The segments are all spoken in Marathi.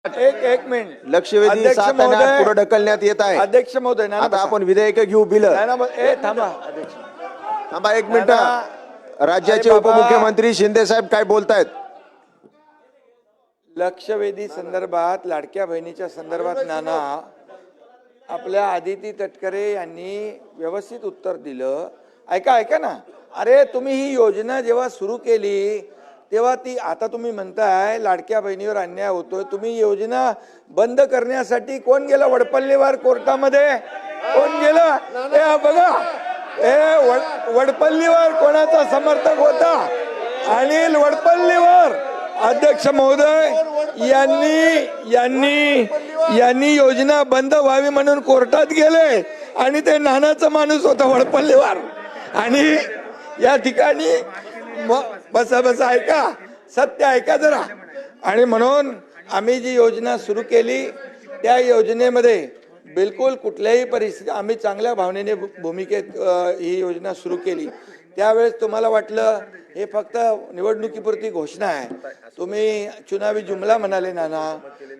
एक मिनिट लक्षवेधी अध्यक्ष 7 आणि 8 महोदय, पुढे ढकलण्यात येत आहे. अध्यक्ष महोदय ना आता आपण विधेयक घेऊ बिल. थांबा अध्यक्ष, थांबा एक मिनिट. राज्याचे अरे बाबा, उपमुख्यमंत्री शिंदे साहेब काय बोलतायत? लक्षवेधी संदर्भात लाडक्या बहिणीच्या संदर्भात नाना आपल्या आदिती तटकरे यांनी व्यवस्थित उत्तर दिलं. ऐका ना, अरे तुम्ही ही योजना जेव्हा सुरू केली तेव्हा ती, आता तुम्ही म्हणताय लाडक्या बहिणीवर अन्याय होतोय, तुम्ही योजना बंद करण्यासाठी कोण गेलं वडपल्लीवर कोर्टामध्ये? कोण गेलं? बघा, वडपल्लीवर कोणाचा समर्थक होता? अनिल वडपल्लीवर. अध्यक्ष महोदय यांनी योजना बंद व्हावी म्हणून कोर्टात गेले आणि ते नानाचा माणूस होता वडपल्लीवर. आणि या ठिकाणी बस ऐका, सत्य ऐका जरा. आणि म्हणून आम्ही जी योजना सुरू केली त्या योजनेमध्ये बिलकुल कुठल्याही परिस्थिती, आम्ही चांगल्या भावनेने भूमिकेत ही योजना सुरू केली. त्यावेळेस तुम्हाला वाटलं हे फक्त निवडणुकीपुरती घोषणा आहे. तुम्ही चुनावी जुमला म्हणाले नाना,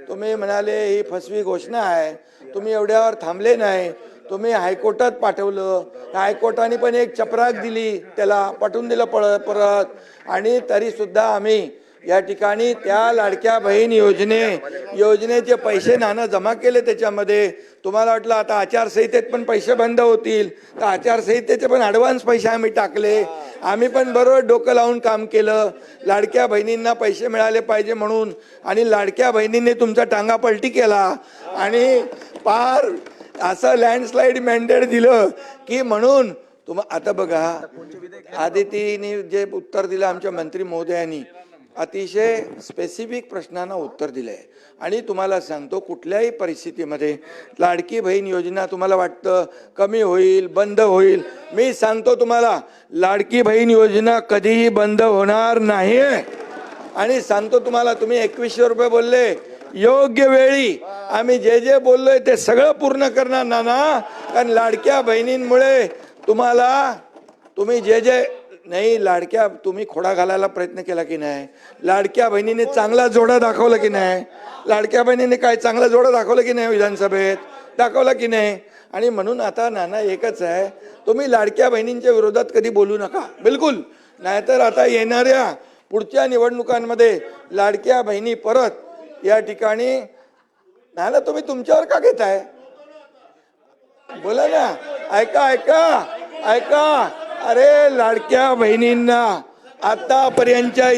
तुम्ही म्हणाले ही फसवी घोषणा आहे. तुम्ही एवढ्यावर थांबले नाही, तुम्ही हायकोर्टात पाठवलं. हायकोर्टाने पण एक चपराक दिली, त्याला पाठवून दिलं परत. आणि तरी सुद्धा आम्ही या ठिकाणी त्या लाडक्या बहीण योजनेचे पैसे नाना जमा केले त्याच्यामध्ये. तुम्हाला वाटलं आता आचारसंहितेत पण पैसे बंद होतील, तर आचारसंहितेचे पण ॲडव्हान्स पैसे आम्ही टाकले. आम्ही पण बरोबर डोकं लावून काम केलं, लाडक्या बहिणींना पैसे मिळाले पाहिजे म्हणून. आणि लाडक्या बहिणींनी तुमचा टांगा पलटी केला आणि पार असं लँडस्लाईड मॅन्डेट दिलं की म्हणून आता बघा, आदितीने जे उत्तर दिलं आमच्या मंत्री महोदयांनी, अतिशय स्पेसिफिक प्रश्नांना उत्तर दिलंय. आणि तुम्हाला सांगतो, कुठल्याही परिस्थितीमध्ये लाडकी बहीण योजना तुम्हाला वाटतं कमी होईल, बंद होईल, मी सांगतो तुम्हाला लाडकी बहीण योजना कधीही बंद होणार नाही. आणि सांगतो तुम्हाला, तुम्ही 2100 रुपये बोलले, योग्य वेळी आम्ही जे जे बोललोय ते सगळं पूर्ण करणार नाना. कारण लाडक्या बहिणींमुळे तुम्ही जे नाही, लाडक्या तुम्ही खोडा घालायला प्रयत्न केला की नाही? लाडक्या बहिणीने चांगला जोडा दाखवला की नाही? लाडक्या बहिणीने काय चांगला जोडा दाखवला की नाही? विधानसभेत दाखवला की नाही? आणि म्हणून आता नाना एकच आहे, तुम्ही लाडक्या बहिणींच्या विरोधात कधी बोलू नका, बिलकुल. नाहीतर आता येणाऱ्या पुढच्या निवडणुकांमध्ये लाडक्या बहिणी परत या ठिकाणी नाना तुम्ही तुमच्यावर का घेताय? बोला ना. ऐका. अरे लाडक्या बहिणींना आतापर्यंतच्या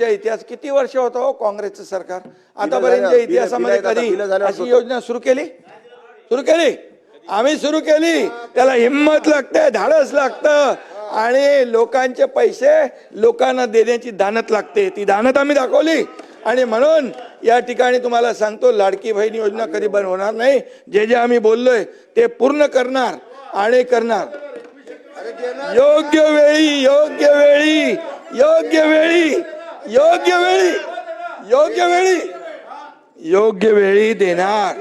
इतिहास किती वर्ष होतं हो काँग्रेसचं सरकार? आतापर्यंतच्या इतिहासामध्ये कधी अशी योजना सुरू केली? आम्ही सुरू केली. त्याला हिंमत लागते, धाडस लागतं आणि लोकांचे पैसे लोकांना देण्याची दानत लागते. ती दानत आम्ही दाखवली. आणि म्हणून या ठिकाणी तुम्हाला सांगतो, लाडकी बहीण योजना कधी बंद होणार नाही. जे आम्ही बोललोय ते पूर्ण करणार आणि करणार. योग्य वेळी देणार.